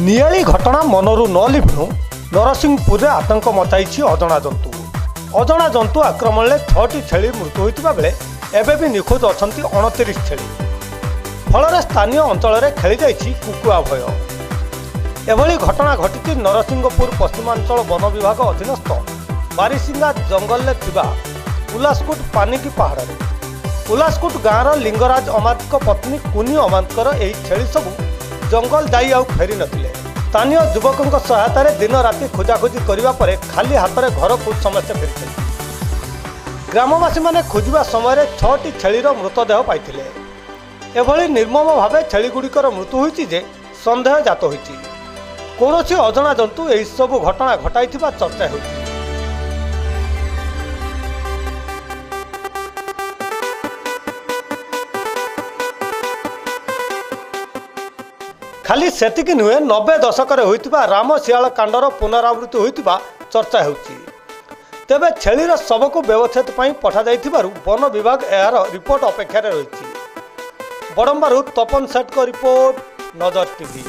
नियाली घटना मनरू न लिभुणु नरसिंहपुर आतंक मचाई अजणा जंतु। अजणा जंतु आक्रमण में 6टी छेली मृत्यु होता बेले एबे भी निखोज अच्छा 29 छेली। फल स्थानीय अंचल में खेली जाइछि कुकुआ भय। एभली घटना घटी नरसिंहपुर पश्चिमांचल वन विभाग अधीनस्थ बारिसिंगा जंगल में थिबा उलासकोट पानिकी पहाड़ में। उलासकोट गाँवर लिंगराज अमात पत्नी कुनी अमातर यही छेली सबू जंगल जाई आउ फेरी नथिले। स्थानीय युवकों सहायता दिन राति खोजाखोजी करने पर खाली हाथ में घर को समस्ते फेरी। ग्रामवासी माने खोजा समय 6टी छेलीर मृतदेह पाइथिले। एभली निर्मम भावे छेलीगुड़िकर मृत्यु होइछि जे संदेह जात होइछि। कौनसी अजणा जंतु एही सब घटना घटाइथिबा चर्चा होइछि। खाली सेतिकी नुहे 90 दशक होइतिबा राम सियाल कांडर पुनरावृत्ति होइतिबा चर्चा होउछि। तेबे छेलीर शवको व्यवच्छेद पई पठा जाइथिबारु वन विभाग एहार रिपोर्ट अपेक्षा रहिछि। बड़म्बारु तपन सेठ को रिपोर्ट, नजर टीवी।